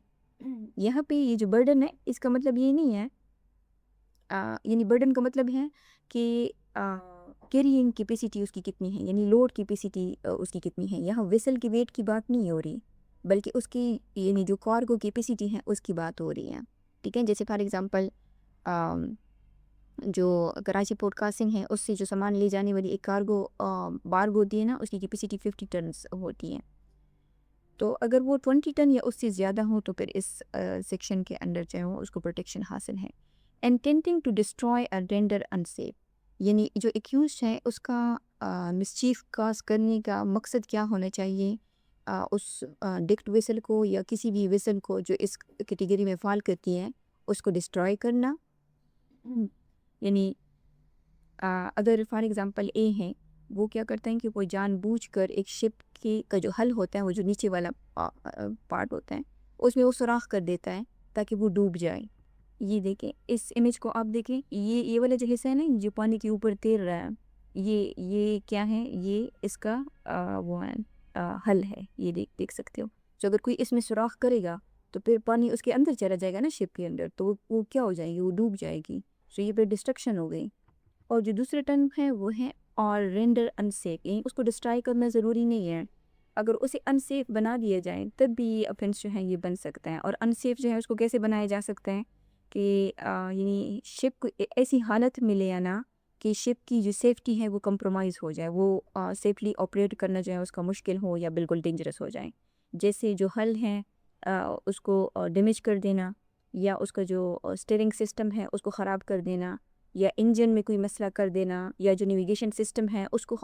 یہاں پہ یہ جو برڈن ہے اس کا مطلب یہ نہیں ہے، یعنی برڈن کا مطلب ہے کہ کیرینگ کیپیسٹی اس کی کتنی ہے، یعنی لوڈ کیپیسٹی اس کی کتنی ہے۔ یہاں ویسل کی ویٹ کی بات نہیں ہو رہی، بلکہ اس کی یعنی جو کارگو کیپیسٹی ہے اس کی بات ہو رہی ہے، ٹھیک ہے۔ جیسے فار ایگزامپل جو کراچی پورٹ کاسنگ ہے اس سے جو سامان لے جانے والی ایک کارگو بارگ ہوتی ہے نا، اس کی کیپیسٹی 50 ٹنس ہوتی ہے. تو اگر وہ 20 ٹن یا اس سے زیادہ ہو تو پھر اس سیکشن کے انڈر جو ہے وہ اس کو پروٹیکشن حاصل ہے. intending to destroy or render unsafe، یعنی جو ایکیوزڈ ہے اس کا مسچیف کاز کرنے کا مقصد کیا ہونا چاہیے، اس ڈکٹ ویسل کو یا کسی بھی ویسل کو جو اس کیٹیگری میں فال کرتی ہے اس کو ڈسٹروائے کرنا. یعنی اگر فار ایگزامپل اے ہیں، وہ کیا کرتے ہیں کہ وہ جان بوجھ کر ایک شپ کا جو حل ہوتا ہے، وہ جو نیچے والا پارٹ ہوتا ہے، اس میں وہ سوراخ کر دیتا ہے تاکہ وہ ڈوب جائے. یہ دیکھیں اس امیج کو آپ دیکھیں، یہ والا جو حصہ ہے نا جو پانی کے اوپر تیر رہا ہے، یہ کیا ہے، یہ اس کا وہ ہے حل ہے. یہ دیکھ سکتے ہو. تو اگر کوئی اس میں سوراخ کرے گا تو پھر پانی اس کے اندر چلا جائے گا نا شپ کے اندر، تو وہ کیا ہو جائے گی، وہ ڈوب جائے گی. تو یہ پھر ڈسٹرکشن ہو گئی. اور جو دوسرے ٹرم ہے وہ ہے اور رینڈر انسیف، یعنی اس کو ڈسٹرائی کرنا ضروری نہیں ہے، اگر اسے انسیف بنا دیا جائے تب بھی یہ offense جو ہے یہ بن سکتا ہے. اور انسیف جو ہے اس کو کیسے بنایا جا سکتا ہے کہ یعنی شپ کو ایسی حالت میں لے آنا کہ شپ کی جو سیفٹی ہے وہ کمپرومائز ہو جائے، وہ سیفلی آپریٹ کرنا جو ہے اس کا مشکل ہو یا بالکل ڈینجرس ہو جائے. جیسے جو حل ہے اس کو ڈیمیج کر دینا، یا اس کا جو اسٹیئرنگ سسٹم ہے اس کو خراب کر دینا، یا انجن میں کوئی مسئلہ کر دینا، یا جو نیویگیشن سسٹم ہے اس کو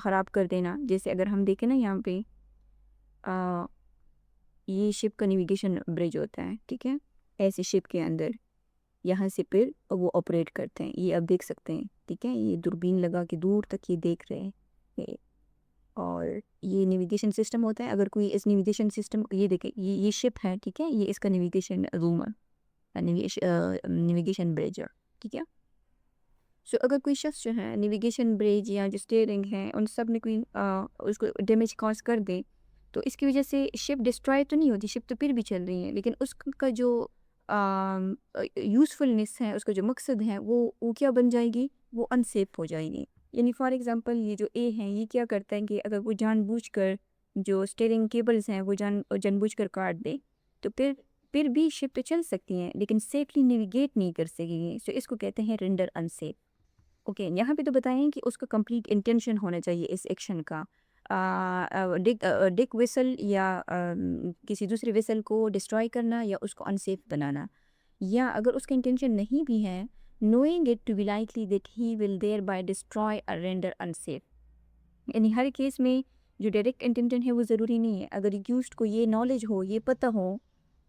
خراب کر دینا. جیسے اگر ہم دیکھیں نا یہاں پہ یہ شپ کا نیویگیشن برج ہوتا ہے، ٹھیک ہے، ایسے شپ کے اندر یہاں سے پھر وہ آپریٹ کرتے ہیں. یہ اب دیکھ سکتے ہیں، ٹھیک ہے، یہ دوربین لگا کے دور تک یہ دیکھ رہے ہیں. اور یہ نیویگیشن سسٹم ہوتا ہے. اگر کوئی اس نیویگیشن سسٹم یہ دیکھیں، یہ شپ ہے، ٹھیک ہے، یہ اس کا نیویگیشن رومر، نیویگیشن بریجر، ٹھیک ہے. سو اگر کوئی شخص جو ہے نیویگیشن بریج یا جو اسٹیئرنگ ہے ان سب میں کوئی اس کو ڈیمیج کاز کر دے تو اس کی وجہ سے شپ ڈسٹرائے تو نہیں ہوتی، شپ تو پھر بھی چل رہی ہے، لیکن اس کا جو یوزفلنس ہے، اس کا جو مقصد ہے وہ کیا بن جائے گی، وہ انسیف ہو جائے گی. یعنی فار ایگزامپل یہ جو اے ہیں یہ کیا کرتا ہے کہ اگر وہ جان بوجھ کر جو اسٹیئرنگ کیبلز ہیں وہ جان بوجھ کر کاٹ دے تو پھر بھی شپ تو چل سکتی ہیں لیکن سیفلی نیویگیٹ نہیں کر سکے گی. سو اس کو کہتے ہیں رینڈر انسیف. اوکے، یہاں پہ تو بتائیں کہ اس کا کمپلیٹ انٹینشن ہونا چاہیے اس ایکشن کا، ڈک ویسل یا کسی دوسرے ویسل کو ڈسٹرائی کرنا یا اس کو انسیف بنانا. یا اگر اس کا انٹینشن نہیں بھی ہے، knowing it to be likely that he will thereby destroy or render unsafe. یعنی ہر کیس میں جو ڈائریکٹ انٹینشن ہے وہ ضروری نہیں ہے. اگر ایکیوزڈ کو یہ نالج ہو، یہ پتہ ہو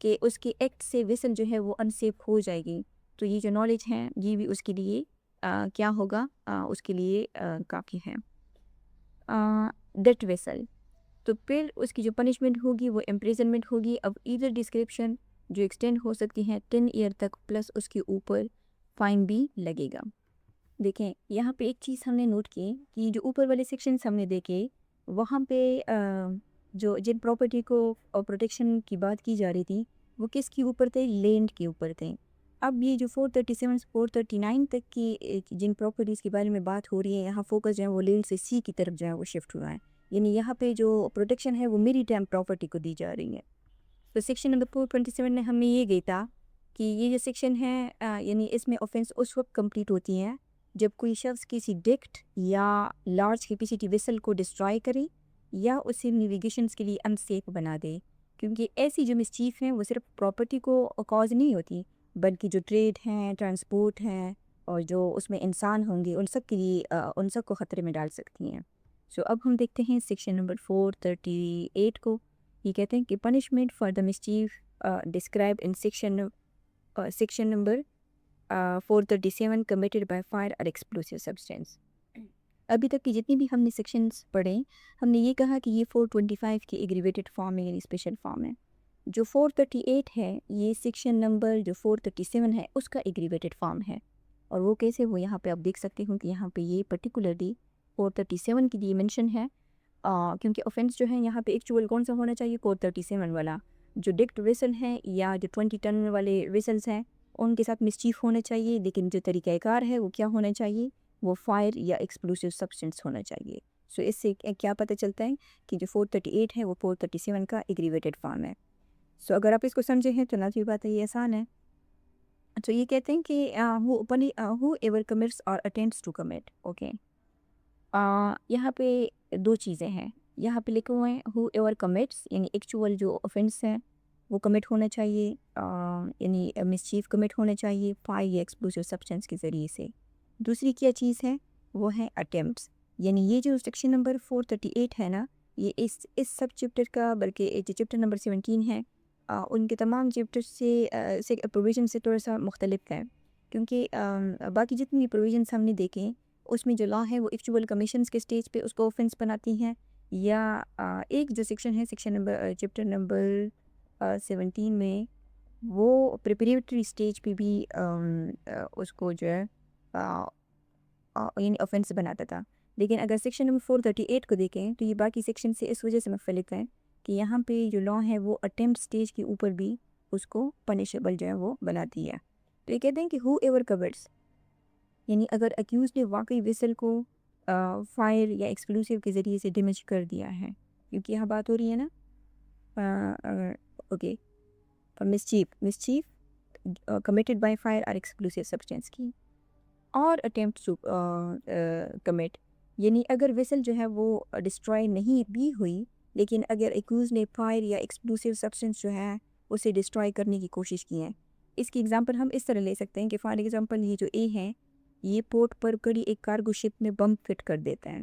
کہ اس کے ایکٹ سے ویسل جو ہے وہ انسیف ہو جائے گی، تو یہ جو نالج ہے یہ بھی اس کے لیے کیا ہوگا، اس کے لیے کافی ہے. ڈیٹ ویسل، تو پھر اس کی جو پنشمنٹ ہوگی وہ امپریزنمنٹ ہوگی. اب ایدر ڈسکرپشن جو ایکسٹینڈ ہو سکتی ہے 10 ایئر تک، پلس اس کے اوپر فائن بھی لگے گا. دیکھیں یہاں پہ ایک چیز ہم نے نوٹ کی کہ جو اوپر والے سیکشنز ہم نے دیکھے وہاں پہ جو جن پراپرٹی کو پروٹیکشن کی بات کی جا رہی تھی وہ کس کے اوپر تھے، لینڈ کے اوپر تھے. اب یہ جو 437 439 تک کی جن پراپرٹیز کے بارے میں بات ہو رہی ہے، یہاں فوکس جو ہے وہ لینڈ سے سی کی طرف جو ہے وہ شفٹ ہوا ہے. یعنی یہاں پہ جو پروٹیکشن ہے وہ میری ٹائم پراپرٹی کو دی جا رہی ہے. تو سیکشن نمبر 427 میں ہمیں یہ گئی تھا کہ یہ جو سیکشن ہے یعنی اس میں آفینس اس وقت کمپلیٹ ہوتی ہیں جب کوئی شخص کسی ڈکٹ یا لارج کیپیسٹی ویسل کو ڈسٹرائی کرے یا اسے نیویگیشنز کے لیے انسیف بنا دے. کیونکہ ایسی جو مسچیف ہیں وہ صرف پراپرٹی کو کاز نہیں ہوتی بلکہ جو ٹریڈ ہیں، ٹرانسپورٹ ہیں، اور جو اس میں انسان ہوں گے ان سب کے لیے ان سب کو خطرے میں ڈال سکتی ہیں. سو اب ہم دیکھتے ہیں سیکشن نمبر 438 کو. یہ کہتے ہیں کہ punishment for the mischief describe in section نمبر 437 committed by fire or explosive substance. ابھی تک کی جتنی بھی ہم نے سیکشنز پڑھے ہم نے یہ کہا کہ یہ 425 کی ایگریویٹڈ فارم ہے، یعنی اسپیشل فارم ہے. جو 438 ہے یہ سیکشن نمبر جو 437 ہے اس کا ایگریویٹڈ فارم ہے. اور وہ کیسے، وہ یہاں پہ آپ دیکھ سکتے ہوں کہ یہاں پہ یہ پرٹیکولرلی 437 کی لیے مینشن ہے کیونکہ اوفینس جو ہے یہاں پہ ایکچوئل کون سا ہونا چاہیے، 437 والا. جو ڈکٹ ویسل ہیں یا جو 20 ٹن والے ویسلز ہیں ان کے ساتھ مسچیف ہونا چاہیے، لیکن جو طریقہ کار ہے وہ کیا ہونا چاہیے، وہ فائر یا ایکسپلوسیو سبسٹینس ہونا چاہیے. سو اس سے کیا پتہ چلتا ہے کہ جو 438 ہے وہ 437 کا ایگریویٹڈ فارم ہے. سو اگر آپ اس کو سمجھے ہیں تو نہ تو یہ بات ہے، یہ آسان ہے. تو یہ کہتے ہیں کہ ہو ایور کمٹس اور اٹمپٹس ٹو کمٹ. اوکے، یہاں پہ دو چیزیں ہیں. یہاں پہ لکھے ہوئے ہیں ہو ایور کمٹس، یعنی ایکچوئل جو اوفینس ہے وہ کمٹ ہونا چاہیے، یعنی مسچیف کمٹ ہونا چاہیے فائر یا ایکسپلوسیو سبسٹینس کے ذریعے سے. دوسری کیا چیز ہے وہ ہے اٹیمپٹس. یعنی یہ جو سیکشن نمبر 438 ہے نا، یہ اس سب چیپٹر کا، بلکہ یہ جو چیپٹر نمبر 17 ہے ان کے تمام چیپٹر سے پروویژن سے تھوڑا سا مختلف ہے، کیونکہ باقی جتنی بھی پروویژنس ہم نے دیکھیں اس میں جو لا ہے وہ ایکچوئل کمیشنز کے سٹیج پہ اس کو اوفینس بناتی ہیں، یا ایک جو سیکشن ہے سیکشن نمبر چیپٹر نمبر 17 میں وہ پریپریٹری سٹیج پہ بھی اس کو جو ہے یعنی اوفینس بناتا تھا. لیکن اگر سیکشن نمبر 438 کو دیکھیں تو یہ باقی سیکشن سے اس وجہ سے مختلف ہے کہ یہاں پہ جو لا ہے وہ اٹیمپٹ سٹیج کے اوپر بھی اس کو پنشیبل جو ہے وہ بناتی ہے. تو یہ کہتے ہیں کہ ہو ایور کورس، یعنی اگر اکیوز نے واقعی ویسل کو فائر یا ایکسپلوسیو کے ذریعے سے ڈیمیج کر دیا ہے، کیونکہ یہاں بات ہو رہی ہے نا okay mischief committed by fire or explosive substance کی، اور اٹیمپٹ ٹو کمٹ، یعنی اگر ویسل جو ہے وہ ڈسٹرائے نہیں بھی ہوئی لیکن اگر ایکوز نے فائر یا ایکسپلوسیو سبسٹینس جو ہے اسے ڈسٹرائے کرنے کی کوشش کی ہے. اس کی ایگزامپل ہم اس طرح لے سکتے ہیں کہ فار ایگزامپل یہ جو اے ہے یہ پورٹ پر کڑی ایک کارگو شپ میں بم فٹ کر دیتا ہے.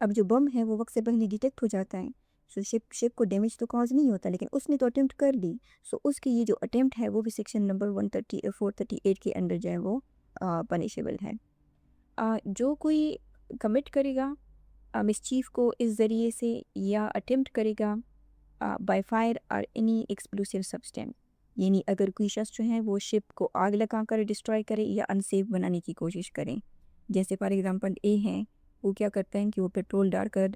اب جو بم ہے وہ وقت سے پہلے ڈیٹیکٹ ہو جاتا ہے، سو شپ کو ڈیمیج تو کاز نہیں ہوتا، لیکن اس نے تو اٹیمپٹ کر دی. سو اس کی یہ جو اٹیمپٹ ہے وہ بھی سیکشن نمبر 438 کے انڈر جو ہے وہ پنشیبل ہے. جو کوئی کمٹ کرے گا مسچیف کو اس ذریعے سے، یا اٹیمپٹ کرے گا by fire or any explosive substance, یعنی اگر کوئی شخص جو ہے وہ شپ کو آگ لگا کر ڈسٹرائے کرے یا انسیف بنانے کی کوشش کریں، جیسے فار ایگزامپل اے ہیں وہ کیا کرتا ہے کہ وہ پیٹرول ڈال کر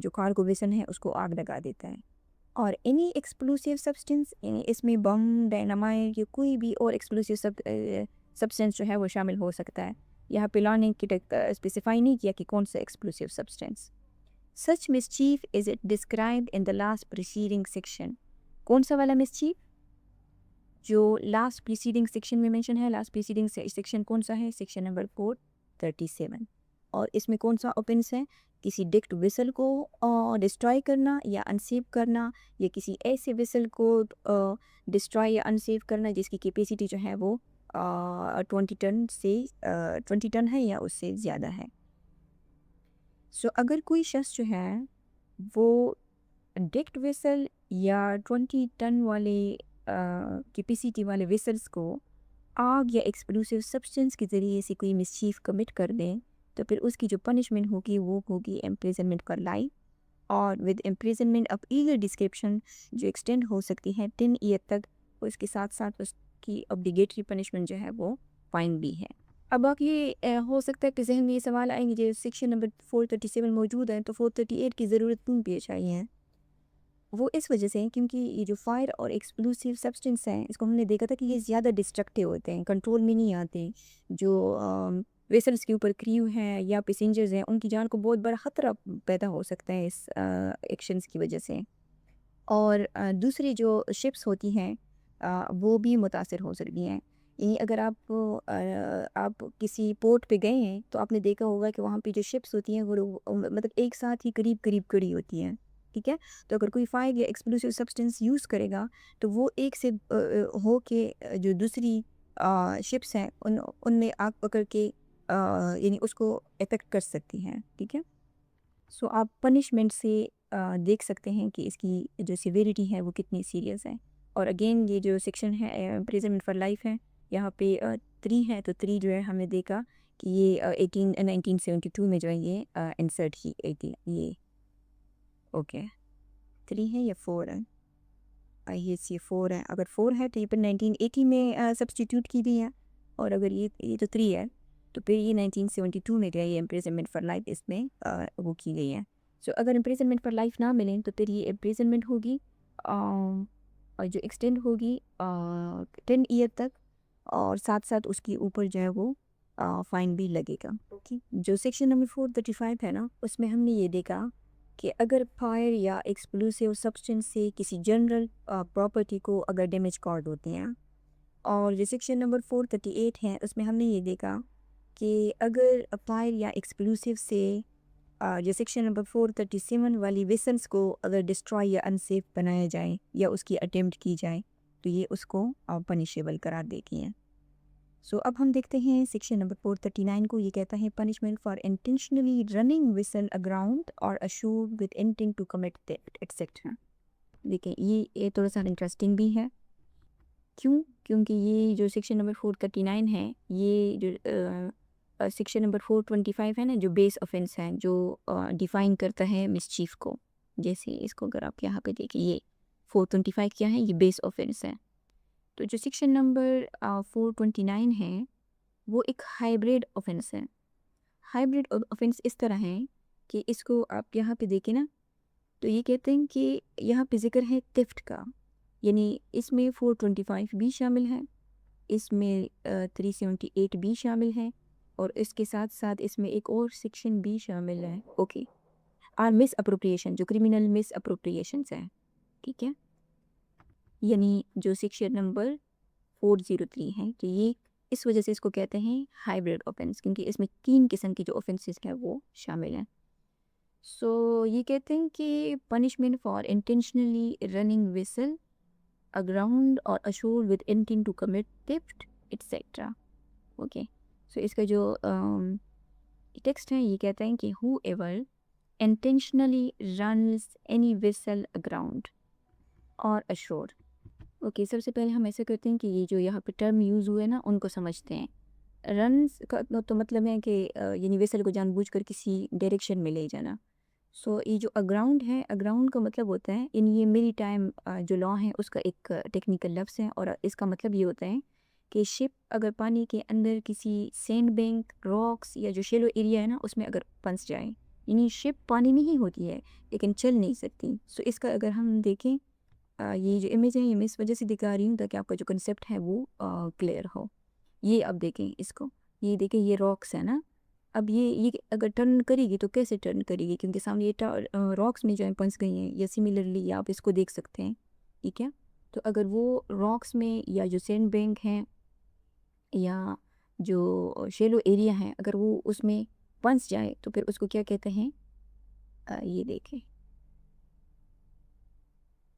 جو کارگو ویسل ہے اس کو آگ لگا دیتا ہے. اور اینی ایکسپلوسیو سبسٹینس، یعنی اس میں بم، ڈائنامائٹ یا کوئی بھی اور ایکسپلوسیو سبسٹینس جو ہے وہ شامل ہو سکتا ہے. یہاں پہ لا نے اسپیسیفائی نہیں کیا کہ کون سا explosive substance. Such mischief is it described in the last preceding section. کون سا والا مسچیف جو لاسٹ پریسیڈنگ سیکشن میں مینشن ہے؟ لاسٹ پریسیڈنگ سیکشن کون سا ہے؟ سیکشن نمبر 437. اور اس میں کون سا اوفینس ہے؟ کسی ڈکٹ ویسل کو ڈسٹرائے کرنا یا انسیو کرنا، یا کسی ایسے ویسل کو ڈسٹرائے یا انسیو کرنا جس کی کیپیسٹی جو ہے وہ 20 ٹن ہے یا اس سے زیادہ ہے. سو اگر کوئی شخص جو ہے وہ ڈکٹ ویسل یا 20 ٹن والے کیپیسٹی والے ویسلس کو آگ یا ایکسپلوسیو سبسٹینس کے ذریعے سے کوئی مسچیف کمٹ کر دیں تو پھر اس کی جو پنشمنٹ ہوگی وہ ہوگی امپریزنمنٹ فار لائف، اور with imprisonment of eager description جو ایکسٹینڈ ہو سکتی ہے 10 ایئر تک. اس کے ساتھ ساتھ اس کی obligatory پنشمنٹ جو ہے وہ فائن بھی ہے. اب آپ یہ ہو سکتا ہے کہ ذہن میں یہ سوال آئیں گے جو سیکشن نمبر 437 موجود ہے تو 438 کی ضرورت کیوں پیش آئی ہے؟ وہ اس وجہ سے کیونکہ یہ جو فائر اور ایکسپلوسیو سبسٹینس ہیں اس کو ہم نے دیکھا تھا کہ یہ زیادہ ڈسٹرکٹیو ہوتے ہیں، کنٹرول میں نہیں آتے. جو ویسلس کے اوپر کریو ہیں یا پیسنجرز ہیں ان کی جان کو بہت بڑا خطرہ پیدا ہو سکتا ہے اس ایکشنز کی وجہ سے. اور دوسری جو شپس ہوتی ہیں وہ بھی متاثر ہو سکتی ہیں. یعنی اگر آپ کسی پورٹ پہ گئے ہیں تو آپ نے دیکھا ہوگا کہ وہاں پہ جو شپس ہوتی ہیں وہ مطلب ایک ساتھ ہی قریب کڑی ہوتی ہیں، ٹھیک ہے. تو اگر کوئی فائر یا ایکسپلوسیو سبسٹینس یوز کرے گا تو وہ ایک سے ہو کے جو دوسری شپس ہیں ان میں آگ پکڑ کے یعنی اس کو افیکٹ کر سکتی ہیں، ٹھیک ہے. سو آپ پنشمنٹ سے دیکھ سکتے ہیں کہ اس کی جو سیویریٹی ہے وہ کتنی سیریس ہے. اور اگین یہ جو سیکشن ہے امپریزنمنٹ فار لائف ہے، یہاں پہ 3 ہے تو 3 جو ہے ہم نے دیکھا کہ یہ 1972 میں جو ہے یہ انسرٹ کی گئی تھی. یہ اوکے 3 ہے یا 4 ہے؟ یہ 4 ہے. اگر 4 ہے تو یہ پھر 1980 میں سبسٹیٹیوٹ کی گئی ہے، اور اگر یہ تو 3 ہے تو پھر یہ 1972 میں جو ہے یہ امپریزنمنٹ فار لائف اس میں وہ کی گئی ہے. سو اگر امپریزنمنٹ فار لائف نہ ملیں تو پھر یہ امپریزنمنٹ ہوگی اور جو ایکسٹینڈ ہوگی 10 ایئر تک، اور ساتھ ساتھ اس کے اوپر جو ہے وہ فائن بھی لگے گا. جو سیکشن نمبر 435 ہے نا اس میں ہم نے یہ دیکھا کہ اگر فائر یا ایکسپلوسیو سبسٹینس سے کسی جنرل پراپرٹی کو اگر ڈیمیج کاز ہوتے ہیں اور جو سیکشن نمبر 438 ہے اس میں ہم نے یہ دیکھا کہ اگر فائر یا ایکسپلوسیو سے جو سیکشن نمبر 437 والی ویسنس کو اگر ڈسٹرائے یا انسیف بنایا جائے یا اس کی اٹیمپٹ کی جائے تو یہ اس کو پنشیبل قرار دیتی ہیں. سو اب ہم دیکھتے ہیں سیکشن نمبر 439 کو. یہ کہتا ہے punishment for intentionally running vessel aground or ashore with intent to commit theft etcetera. دیکھیں یہ تھوڑا سا انٹرسٹنگ بھی ہے. کیوں؟ کیونکہ یہ جو سیکشن نمبر 439 ہے یہ جو سیکشن نمبر 425 ہے نا جو بیس آفینس ہے جو ڈیفائن کرتا ہے مسچیف کو. جیسے اس کو اگر آپ یہاں پہ دیکھیں یہ 425 کیا ہے، یہ بیس آفینس ہے. تو جو سیکشن نمبر 429 ہے وہ ایک ہائبریڈ آفینس ہے. ہائبریڈ آفینس اس طرح ہے کہ اس کو آپ یہاں پہ دیکھیں نا تو یہ کہتے ہیں کہ یہاں پہ ذکر ہے تھیفٹ کا، یعنی اس میں 425 بھی شامل ہے، اس میں 378 بھی شامل ہے، اور اس کے ساتھ ساتھ اس میں ایک اور سیکشن بھی شامل ہے. اوکے، اور مس اپروپریشن جو کرمنل مس اپروپریشنس ہیں، ٹھیک ہے، یعنی جو سیکشن نمبر 403 ہے تو یہ اس وجہ سے اس کو کہتے ہیں ہائبریڈ آفینس کیونکہ اس میں 3 قسم کی جو آفینسز ہیں وہ شامل ہیں. سو یہ کہتے ہیں کہ punishment for intentionally running vessel aground or ashore with intent to commit theft etcetera. Okay, so اس کا جو ٹیکسٹ ہے یہ کہتا ہے کہ whoever intentionally runs any vessel aground or ashore. Okay, سب سے پہلے ہم ایسے کرتے ہیں کہ یہ جو یہاں پہ ٹرم یوز ہوئے نا ان کو سمجھتے ہیں. رنز کا تو مطلب ہے کہ یعنی ویسل کو جان بوجھ کر کسی ڈائریکشن میں لے جانا. سو یہ جو اگراؤنڈ ہے، اگراؤنڈ کا مطلب ہوتا ہے یہ میری ٹائم جو لا ہے اس کا ایک ٹیکنیکل لفظ ہے، اور اس کا مطلب یہ ہوتا ہے کہ شپ اگر پانی کے اندر کسی سینڈ بینک، راکس یا جو شیلو ایریا ہے نا اس میں اگر پھنس جائے، یعنی شپ پانی میں ہی ہوتی ہے لیکن چل نہیں سکتی. سو اس کا اگر ہم دیکھیں یہ جو امیج ہے یہ میں اس وجہ سے دکھا رہی ہوں تاکہ آپ کا جو کنسیپٹ ہے وہ کلیئر ہو. یہ اب دیکھیں اس کو، یہ دیکھیں یہ راکس ہے نا. اب یہ اگر ٹرن کرے گی تو کیسے ٹرن کرے گی، کیونکہ سامنے یہ راکس میں جو ہیں پھنس گئی ہیں، یا سملرلی آپ اس کو دیکھ سکتے ہیں. ٹھیک ہے، تو اگر وہ راکس میں یا جو سینڈ بینک ہیں یا جو شیلو ایریا ہیں اگر وہ اس میں پھنس جائے تو پھر اس کو کیا کہتے ہیں، یہ دیکھیں،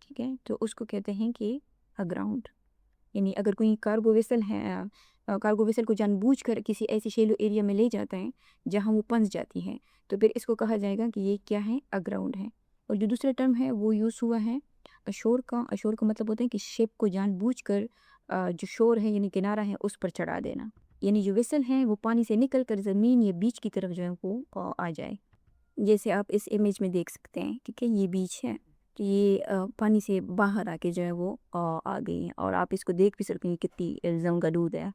ٹھیک ہے، تو اس کو کہتے ہیں کہ اگراؤنڈ. یعنی اگر کوئی کارگو ویسل ہے، کارگو ویسل کو جان بوجھ کر کسی ایسی شیلو ایریا میں لے جاتا ہے جہاں وہ پھنس جاتی ہے تو پھر اس کو کہا جائے گا کہ یہ کیا ہے، اگراؤنڈ ہے. اور جو دوسرا ٹرم ہے وہ یوز ہوا ہے اشور کا. اشور کا مطلب ہوتا ہے کہ شپ کو جان بوجھ کر جو شور ہے یعنی کنارہ ہے اس پر چڑھا دینا، یعنی جو ویسل ہے وہ پانی سے نکل کر زمین یا بیچ کی طرف جو ہے وہ آ جائے. جیسے آپ اس امیج میں دیکھ سکتے ہیں، ٹھیک ہے، یہ بیچ ہے تو یہ پانی سے باہر آ کے جو ہے وہ آ گئی ہیں، اور آپ اس کو دیکھ بھی سکتے ہیں کتنی زنگا دودھ ہے.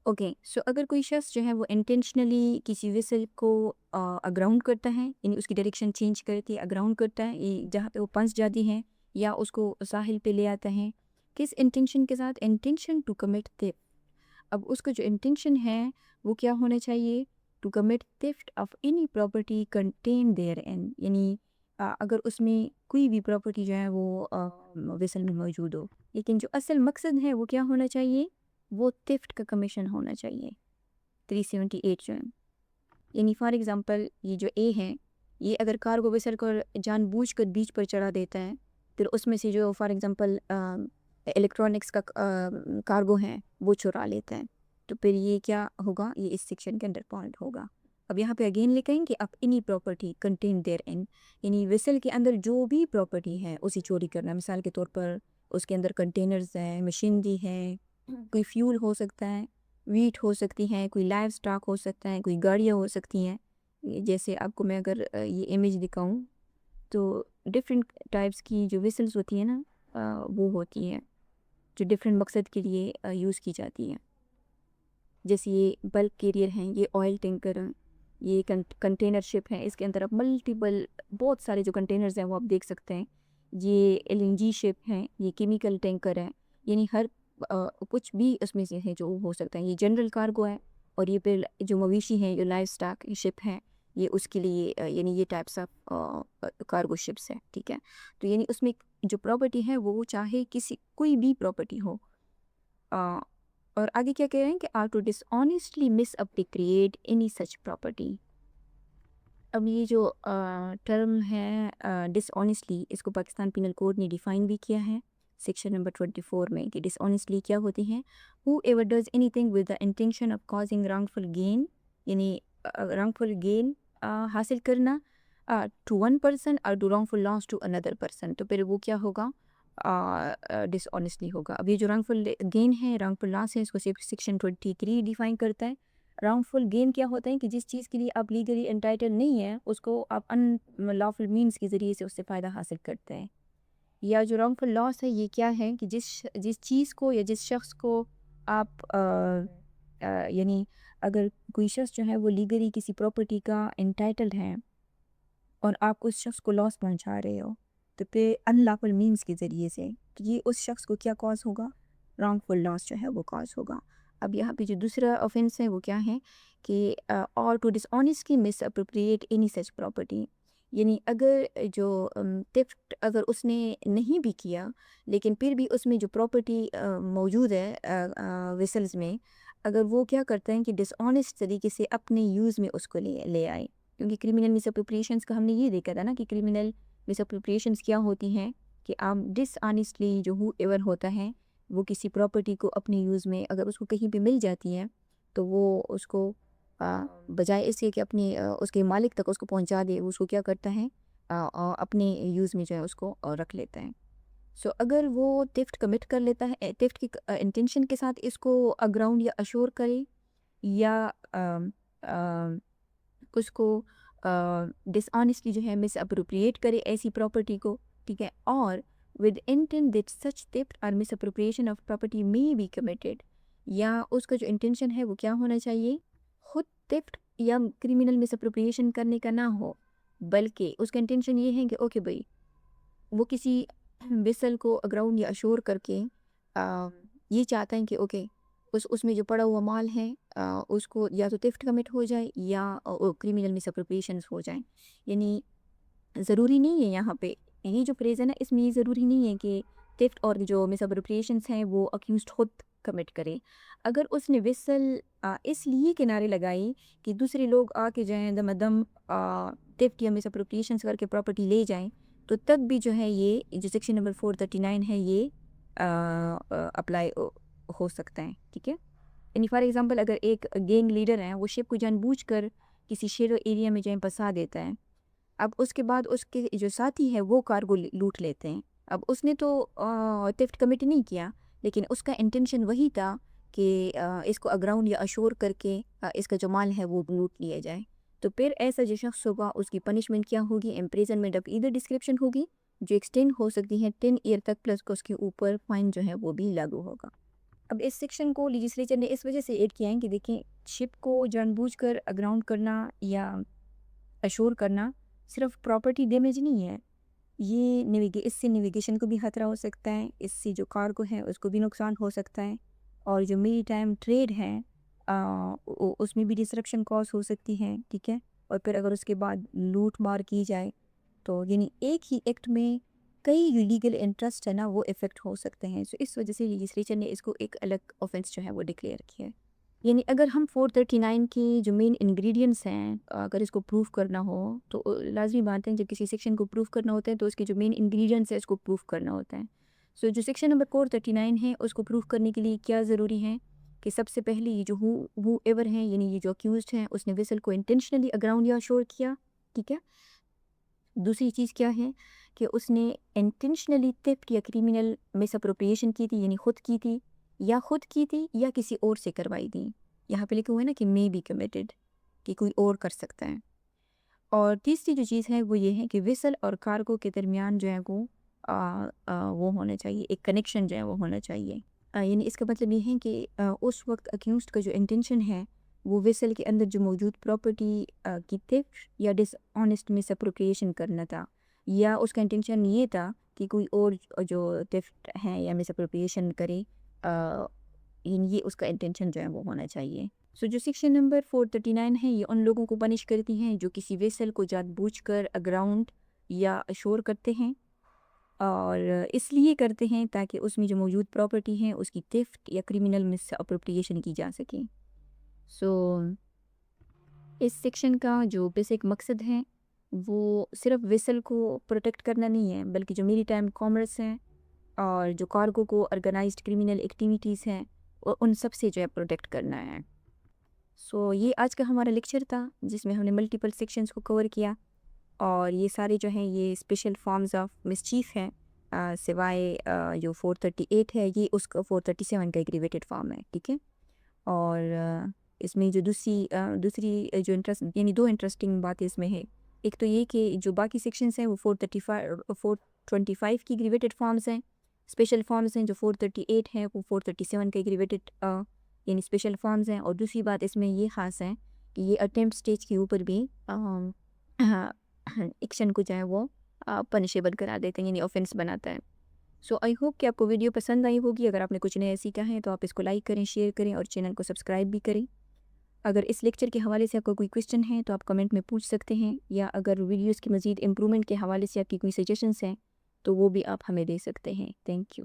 اوکے، سو اگر کوئی شخص جو ہے وہ انٹینشنلی کسی ویسل کو اگراؤنڈ کرتا ہے، یعنی اس کی ڈائریکشن چینج کرتی ہے، اگراؤنڈ کرتا ہے جہاں پہ وہ پھنس جاتی ہیں یا اس کو ساحل پہ لے آتا ہے، کس انٹینشن کے ساتھ، انٹینشن ٹو کمٹ تھیفٹ. اب اس کا جو انٹینشن ہے وہ کیا ہونا چاہیے، to commit theft of any property contained therein, یعنی اگر اس میں کوئی بھی پراپرٹی جو ہے وہ ویسل میں موجود ہو، لیکن جو اصل مقصد ہے وہ کیا ہونا چاہیے، وہ تھیفٹ کا کمیشن ہونا چاہیے. 378 جو ہے، یعنی فار ایگزامپل یہ جو اے ہے یہ اگر کارگو ویسل کو جان بوجھ کر بیچ پر چڑھا دیتا ہے پھر اس میں سے جو فار ایگزامپل الیکٹرانکس کا کارگو ہے وہ چرا لیتا ہے تو پھر یہ کیا ہوگا، یہ اس سیکشن کے انڈر پوائنٹ ہوگا. اب یہاں پہ اگین لکھیں کہ آپ any property contained therein, یعنی ویسل کے اندر جو بھی پراپرٹی ہے اسے چوری کرنا. مثال کے طور پر اس کے اندر کنٹینرز ہیں، مشینری ہے، کوئی فیول ہو سکتا ہے، ویٹ ہو سکتی ہے، کوئی لائف سٹاک ہو سکتا ہے، کوئی گاڑیاں ہو سکتی ہیں. جیسے آپ کو میں اگر یہ امیج دکھاؤں تو ڈفرینٹ ٹائپس کی جو ویسلز ہوتی ہیں نا وہ ہوتی ہیں جو ڈفرینٹ مقصد کے لیے یوز کی جاتی ہیں. جیسے یہ بلک کیریئر ہیں، یہ آئل ٹینکر ہیں، یہ کنٹینر شپ ہے، اس کے اندر اب ملٹیپل بہت سارے جو کنٹینرز ہیں وہ آپ دیکھ سکتے ہیں. یہ LNG شپ ہیں، یہ کیمیکل ٹینکر ہیں، یعنی ہر کچھ بھی اس میں سے ہے جو ہو سکتا ہے. یہ جنرل کارگو ہے، اور یہ پھر جو مویشی ہیں، جو لائف سٹاک شپ ہیں، یہ اس کے لیے یعنی یہ ٹائپس آف کارگو شپس ہیں. ٹھیک ہے، تو یعنی اس میں جو پراپرٹی ہے وہ چاہے کوئی بھی پراپرٹی ہو. اور آگے کیا کہہ رہے ہیں کہ or to dishonestly misappropriate any such property. اب یہ جو ٹرم ہے ڈس آنیسٹلی، اس کو پاکستان پینل کوڈ نے ڈیفائن بھی کیا ہے سیکشن نمبر 24 میں کہ ڈس آنیسٹلی کیا ہوتی ہیں. Whoever does anything with the intention of causing wrongful gain, یعنی رانگفل گین حاصل کرنا to one person or to wrongful loss to another person, تو پھر وہ کیا ہوگا؟ ڈس آنیسٹلی ہوگا. اب یہ جو رانگفل گین ہے، رانگفل لاس ہے، اس کو سیکشن 23 ڈیفائن کرتا ہے. رانگفل گین کیا ہوتا ہے کہ جس چیز کے لیے آپ لیگلی انٹائٹل نہیں ہیں اس کو آپ ان لافل مینس کے ذریعے سے اس سے فائدہ حاصل کرتے ہیں. یا جو رانگفل لاس ہے یہ کیا ہے کہ جس چیز کو یا جس شخص کو آپ یعنی اگر کوئی شخص جو ہے وہ لیگلی کسی پراپرٹی کا انٹائٹلڈ ہے اور آپ اس شخص کو لاس پہنچا رہے ہو تو پھر ان لافل مینس کے ذریعے سے، تو یہ اس شخص کو کیا کاز ہوگا؟ رانگفل لاس جو ہے وہ کاز ہوگا. اب یہاں پہ جو دوسرا آفینس ہے وہ کیا ہے کہ or to dishonestly misappropriate any such property, یعنی اگر جو تھیفٹ اگر اس نے نہیں بھی کیا لیکن پھر بھی اس میں جو پراپرٹی موجود ہے ویسلز میں، اگر وہ کیا کرتے ہیں کہ ڈس آنیسٹ طریقے سے اپنے یوز میں اس کو لے آئے. کیونکہ کرمنل مس اپروپریشنس کا ہم نے یہ دیکھا تھا نا کہ کرمنل مس اپروپریشنس کیا ہوتی ہیں کہ آپ ڈس آنیسٹلی جو ہو ایور ہوتا ہے وہ کسی پراپرٹی کو اپنے یوز میں اگر اس کو کہیں پہ مل جاتی ہے تو وہ اس کو بجائے اس کے اپنے اس کے مالک تک اس کو پہنچا دے، اس کو کیا کرتا ہے اپنے یوز میں جو ہے اس کو رکھ لیتا ہے. سو اگر وہ تھیفٹ کمٹ کر لیتا ہے، تھیفٹ کی انٹینشن کے ساتھ اس کو اگراؤنڈ یا اشور کرے یا اس کو ڈس آنیسٹلی جو ہے مس اپروپریٹ کرے ایسی پراپرٹی کو، ٹھیک ہے، اور with intent that such theft اور مس اپروپریشن آف پراپرٹی میں بی کمیٹیڈ، یا اس کا جو انٹینشن ہے وہ کیا ہونا چاہیے؟ خود تھیفٹ یا کرمنل مس اپروپریشن کرنے کا نہ ہو، بلکہ اس کا انٹینشن یہ ہے کہ اوکے بھائی وہ کسی ویسل کو اگراؤنڈ یا اشور کر کے یہ چاہتا ہے کہ اوکے اس میں جو پڑا ہوا مال ہے اس کو یا تو تھیفٹ کمٹ ہو جائے یا کرمنل مس اپروپریشنز ہو جائیں. یعنی ضروری نہیں ہے یہاں پہ یہ جو فریز ہے نا، اس میں یہ ضروری نہیں ہے کہ تھیفٹ اور جو مس اپروپریشنز ہیں وہ اکیوزڈ خود کمٹ کرے. اگر اس نے ویسل اس لیے کنارے لگائی کہ دوسرے لوگ آ کے جائیں دم دم تھیفٹ یا مس اپروپریشنز کر کے پراپرٹی لے جائیں، تو تب بھی جو ہے یہ جو سیکشن نمبر 439 ہے یہ اپلائی ہو سکتا ہے. ٹھیک ہے، یعنی فار ایگزامپل اگر ایک گینگ لیڈر ہے وہ شپ کو جان بوجھ کر کسی شیرو ایریا میں جائیں پھنسا دیتا ہے، اب اس کے بعد اس کے جو ساتھی ہے وہ کارگو لوٹ لیتے ہیں. اب اس نے تو تھیفٹ کمٹ نہیں کیا لیکن اس کا انٹینشن وہی تھا کہ اس کو اگراؤنڈ یا اشور کر کے اس کا جو مال ہے وہ لوٹ لیا جائے. تو پھر ایسا جو شخص ہوگا اس کی پنشمنٹ کیا ہوگی؟ امپریزنمنٹ آف ایدر ڈسکرپشن ہوگی جو ایکسٹینڈ ہو سکتی ہے 10 ایئر تک، پلس اس کے اوپر فائن جو ہے وہ بھی لاگو ہوگا. اب اس سیکشن کو لیجسلیچر نے اس وجہ سے ایڈ کیا ہے کہ دیکھیں شپ کو جان بوجھ کر اگراؤنڈ کرنا یا اشور کرنا صرف پراپرٹی ڈیمیج نہیں ہے، یہ اس سے نیویگیشن کو بھی خطرہ ہو سکتا ہے، اس سے جو کارگو ہے اس کو بھی نقصان ہو سکتا ہے، اور جو میری ٹائم ٹریڈ ہے اس میں بھی ڈسرپشن کاز ہو سکتی ہے. ٹھیک ہے، اور پھر اگر اس کے بعد لوٹ مار کی جائے تو یعنی ایک ہی ایکٹ میں کئی جو لیگل انٹرسٹ ہے نا وہ افیکٹ ہو سکتے ہیں. سو اس وجہ سے لیجسلیچر نے اس کو ایک الگ آفینس جو ہے وہ ڈکلیئر کیا ہے. یعنی اگر ہم 439 کی جو مین انگریڈینٹس ہیں اگر اس کو پروف کرنا ہو تو لازمی بات ہے جب کسی سیکشن کو پروف کرنا ہوتا ہے تو اس کے جو مین انگریڈینٹس ہے اس کو پروف کرنا ہوتا ہے. سو جو سیکشن نمبر 439 ہے اس کو پروف کرنے کے لیے کیا ضروری ہے کہ سب سے پہلے یہ جو ہو ایور ہیں یعنی یہ جو اکیوزڈ ہیں اس نے ویسل کو انٹینشنلی اگراؤنڈ یا شور کیا. ٹھیک ہے، دوسری چیز کیا ہے کہ اس نے انٹینشنلی تھیفٹ یا کرمنل مس اپروپریشن کی تھی، یعنی خود کی تھی یا کسی اور سے کروائی تھی. یہاں پہ لکھا ہوا ہے نا کہ مے بی کمیٹڈ، کہ کوئی اور کر سکتا ہے. اور تیسری جو چیز ہے وہ یہ ہے کہ ویسل اور کارگو کے درمیان جو ہے وہ ہونا چاہیے، ایک کنیکشن جو ہے وہ ہونا چاہیے. یعنی اس کا مطلب یہ ہے کہ اس وقت اکیوزڈ کا جو انٹینشن ہے وہ ویسل کے اندر جو موجود پراپرٹی کی تھیفٹ یا ڈس آنیسٹ مس اپروپریشن کرنا تھا، یا اس کا انٹینشن یہ تھا کہ کوئی اور جو تھیفٹ ہے یا مس اپروپریشن کرے، یعنی یہ اس کا انٹینشن جو ہے وہ ہونا چاہیے. سو جو سیکشن نمبر 439 ہے یہ ان لوگوں کو پنش کرتی ہیں جو کسی ویسل کو جان بوجھ کر اگراؤنڈ یا اشور کرتے ہیں اور اس لیے کرتے ہیں تاکہ اس میں جو موجود پراپرٹی ہیں اس کی تھیفٹ یا کرمنل مس اپروپریشن کی جا سکے. سو اس سیکشن کا جو بیسک مقصد ہے وہ صرف ویسل کو پروٹیکٹ کرنا نہیں ہے، بلکہ جو میری ٹائم کامرس ہیں اور جو کارگو کو آرگنائزڈ کرمنل ایکٹیویٹیز ہیں ان سب سے جو ہے پروٹیکٹ کرنا ہے. سو یہ آج کا ہمارا لیکچر تھا جس میں ہم نے ملٹیپل سیکشنز کو کور کیا، اور یہ سارے جو ہیں یہ اسپیشل فارمز آف مسچیف ہیں، سوائے جو 438 ہے یہ اس کا 437 کا ایگریویٹڈ فارم ہے. ٹھیک ہے. اور اس میں جو دوسری جو انٹرسٹ یعنی دو انٹرسٹنگ باتیں اس میں ہے. ایک تو یہ کہ جو باقی سیکشنز ہیں وہ 425 کی ایگریویٹڈ فارمز ہیں، اسپیشل فارمز ہیں. جو 438 ہیں وہ 437 کا ایگریویٹڈ یعنی اسپیشل فارمز ہیں. اور دوسری بات اس میں یہ خاص ہے کہ یہ اٹیمپٹ سٹیج کے اوپر بھی ایکشن کو جو ہے وہ پنشیبل کرا دیتے ہیں، یعنی آفینس بناتا ہے. سو آئی ہوپ کہ آپ کو ویڈیو پسند آئی ہوگی. اگر آپ نے کچھ نیا سیکھا ہے تو آپ اس کو لائک کریں، شیئر کریں اور چینل کو سبسکرائب بھی کریں. اگر اس لیکچر کے حوالے سے آپ کو کوئی کویسچن ہے تو آپ کمنٹ میں پوچھ سکتے ہیں، یا اگر ویڈیوز کی مزید امپرومنٹ کے حوالے سے آپ کی کوئی سجیشنز ہیں تو وہ بھی آپ ہمیں دے سکتے ہیں. Thank you.